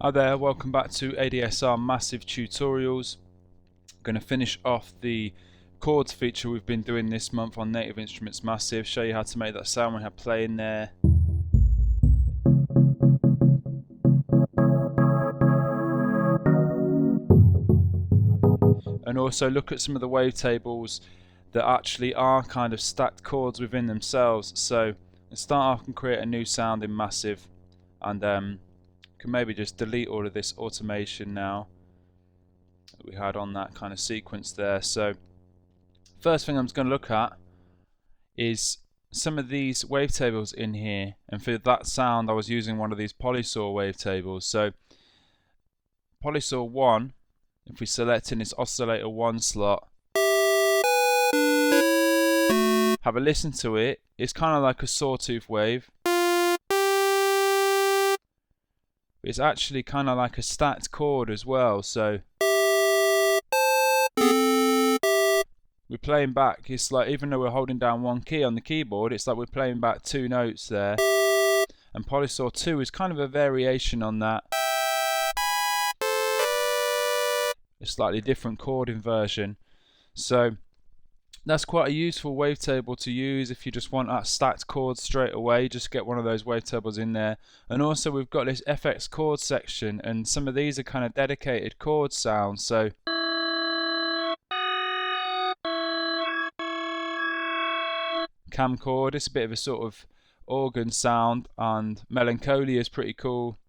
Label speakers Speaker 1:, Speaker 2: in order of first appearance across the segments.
Speaker 1: Hi there, welcome back to ADSR Massive Tutorials. I'm going to finish off the chords feature we've been doing this month on Native Instruments Massive, show you how to make that sound when you have play in there. And also look at some of the wavetables that actually are kind of stacked chords within themselves. So let's start off and create a new sound in Massive, and can maybe just delete all of this automation now that we had on that kind of sequence there. So first thing I'm just going to look at is some of these wavetables in here, and for that sound I was using one of these polysaw wavetables. So polysaw 1, if we select in this oscillator 1 slot, have a listen to it, it's kind of like a sawtooth wave. It's actually kind of like a stacked chord as well, so we're playing back, it's like even though we're holding down one key on the keyboard, it's like we're playing back two notes there. And polysaw 2 is kind of a variation on that, a slightly different chord inversion. So that's quite a useful wavetable to use if you just want that stacked chords straight away. Just get one of those wavetables in there. And also we've got this FX chord section, and some of these are kind of dedicated chord sounds. So cam chord, it's a bit of a sort of organ sound, and melancholia is pretty cool.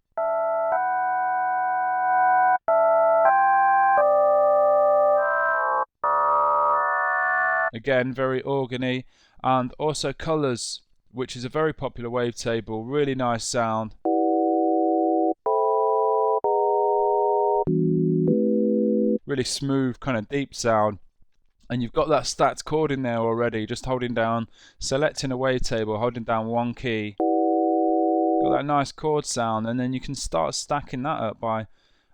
Speaker 1: Again, very organy. And also colours, which is a very popular wavetable, really nice sound. Really smooth, kind of deep sound. And you've got that stacked chord in there already, just holding down, selecting a wavetable, holding down one key. Got that nice chord sound, and then you can start stacking that up by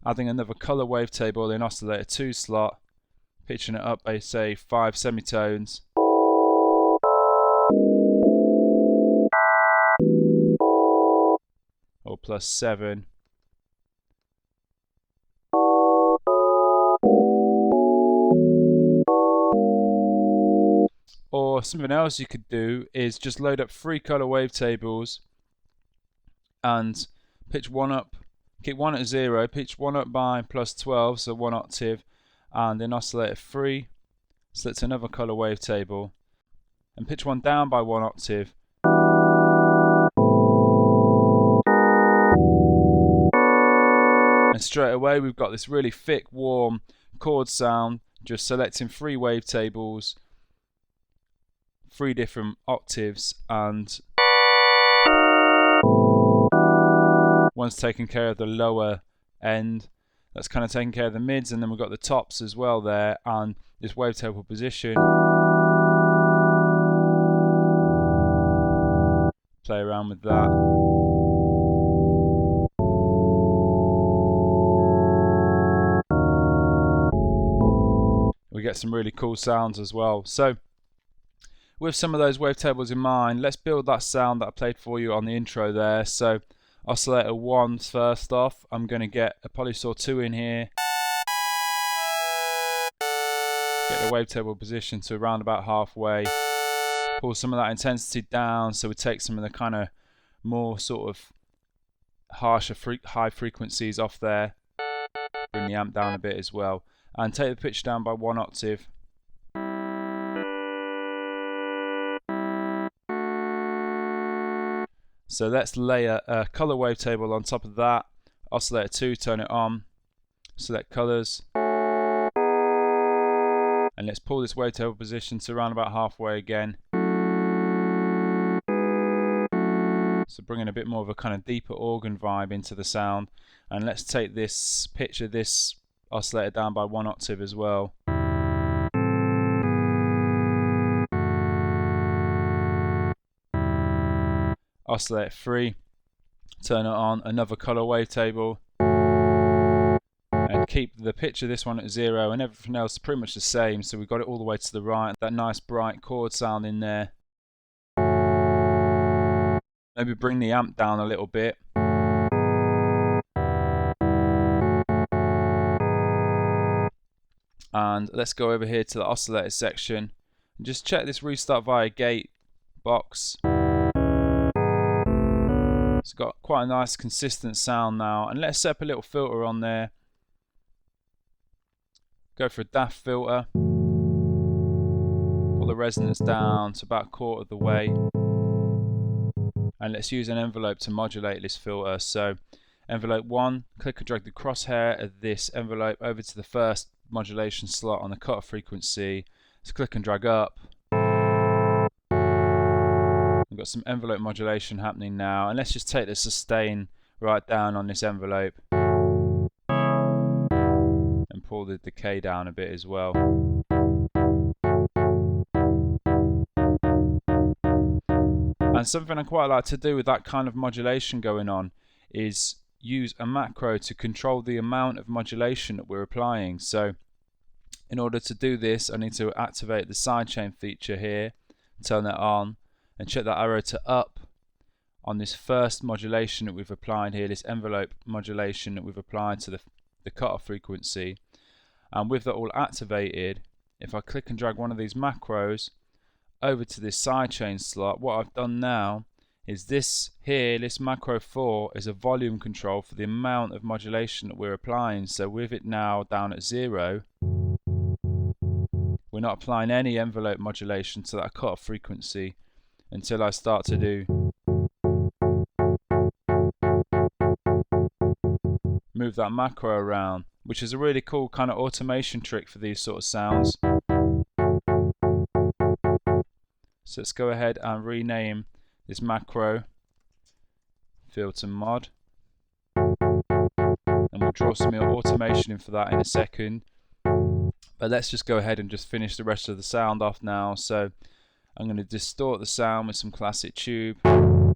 Speaker 1: adding another colour wavetable in oscillator 2 slot, pitching it up by say 5 semitones. Or plus 7. Or something else you could do is just load up 3 colour wavetables and pitch one up, keep one at 0, pitch one up by plus 12, so 1 octave, and in oscillator 3 select another colour wavetable and pitch one down by 1 octave. And straight away we've got this really thick, warm chord sound, just selecting 3 wavetables, 3 different octaves, and one's taking care of the lower end, that's kind of taking care of the mids, and then we've got the tops as well there, and this wavetable position. Play around with that. We get some really cool sounds as well. So with some of those wavetables in mind, let's build that sound that I played for you on the intro there. So oscillator 1 first off, I'm going to get a polysaw 2 in here, get the wavetable position to around about halfway, pull some of that intensity down so we take some of the kind of more sort of harsher high frequencies off there, bring the amp down a bit as well, and take the pitch down by 1 octave. So let's layer a colour wavetable on top of that, oscillator 2, turn it on, select colours, and let's pull this wavetable position to around about halfway again. So bringing a bit more of a kind of deeper organ vibe into the sound, and let's take this pitch of this oscillator down by 1 octave as well. Oscillator 3, turn it on, another colour wavetable, and keep the pitch of this one at 0 and everything else pretty much the same, so we've got it all the way to the right, that nice bright chord sound in there. Maybe bring the amp down a little bit. And let's go over here to the oscillator section and just check this restart via gate box. It's got quite a nice consistent sound now, and let's set up a little filter on there. Go for a DAF filter, pull the resonance down to about a quarter of the way, and let's use an envelope to modulate this filter. So envelope 1, click and drag the crosshair of this envelope over to the first modulation slot on the cutoff frequency. Let's click and drag up. We've got some envelope modulation happening now, and let's just take the sustain right down on this envelope and pull the decay down a bit as well. And something I quite like to do with that kind of modulation going on is use a macro to control the amount of modulation that we're applying. So in order to do this, I need to activate the sidechain feature here, turn that on, and check that arrow to up on this first modulation that we've applied here, this envelope modulation that we've applied to the cutoff frequency. And with that all activated, if I click and drag one of these macros over to this sidechain slot, what I've done now is this here, this macro 4 is a volume control for the amount of modulation that we're applying. So with it now down at 0, we're not applying any envelope modulation to that cutoff frequency until I start to do move that macro around, which is a really cool kind of automation trick for these sort of sounds. So let's go ahead and rename this macro filter mod, and we'll draw some automation in for that in a second. But let's just go ahead and just finish the rest of the sound off now. So I'm going to distort the sound with some classic tube, pull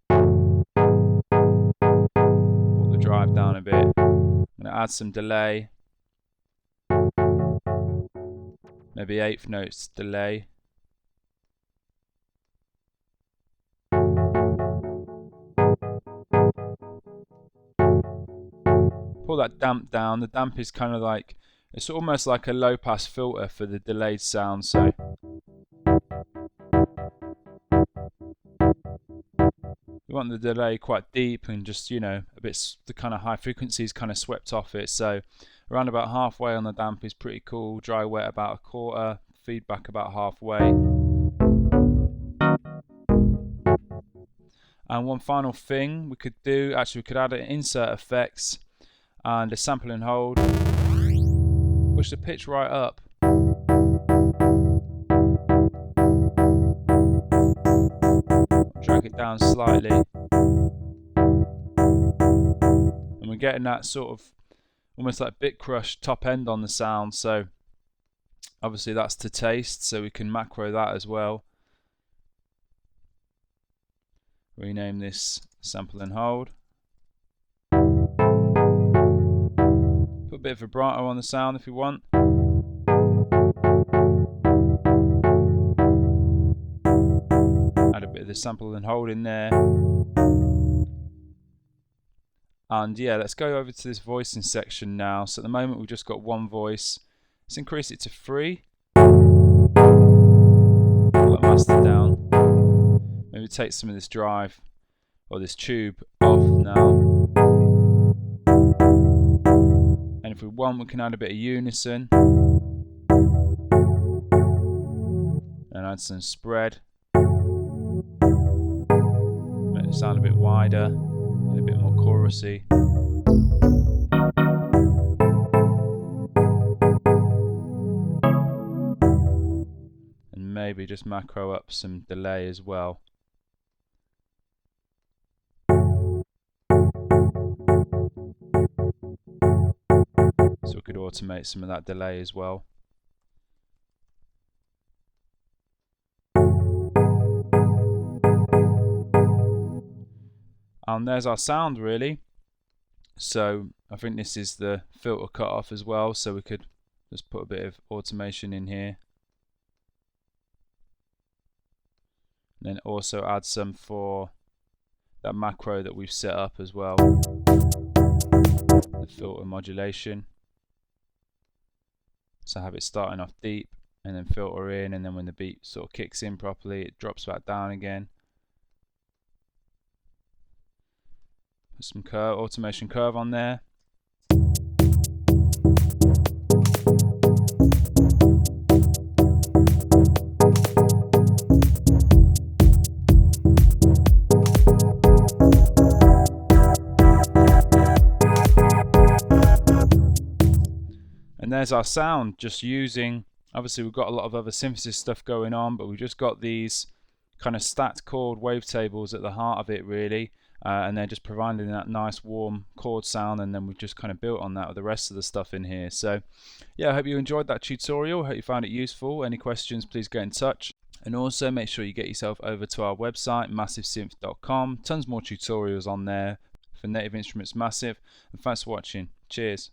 Speaker 1: the drive down a bit. I'm going to add some delay, maybe 1/8 notes delay. Pull that damp down. The damp is kind of like, it's almost like a low pass filter for the delayed sound. So we want the delay quite deep and just, you know, a bit, the kind of high frequencies kind of swept off it. So around about halfway on the damp is pretty cool. Dry wet about a quarter, feedback about halfway. And one final thing we could do, actually we could add an insert effects and a sample and hold. Push the pitch right up. Drag it down slightly. And we're getting that sort of almost like bit crush top end on the sound. So obviously that's to taste, so we can macro that as well. Rename this sample and hold. Put a bit of vibrato on the sound if you want. Add a bit of the sample and hold in there. And yeah, let's go over to this voicing section now. So at the moment we've just got one voice. Let's increase it to 3. Pull that master down. Maybe take some of this drive or this tube off now. And if we want, we can add a bit of unison and add some spread. Make it sound a bit wider and a bit more chorusy. And maybe just macro up some delay as well. So we could automate some of that delay as well. And there's our sound really. So I think this is the filter cutoff as well, so we could just put a bit of automation in here. And then also add some for that macro that we've set up as well. The filter modulation. So have it starting off deep and then filter in, and then when the beat sort of kicks in properly, it drops back down again. Put some automation curve on there. And there's our sound, just using, obviously we've got a lot of other synthesis stuff going on, but we've just got these kind of stat chord wavetables at the heart of it really, and they're just providing that nice warm chord sound, and then we've just kind of built on that with the rest of the stuff in here. So yeah, I hope you enjoyed that tutorial. I hope you found it useful. Any questions, please get in touch. And also make sure you get yourself over to our website, massivesynth.com. Tons more tutorials on there for native instruments Massive. And thanks for watching. Cheers.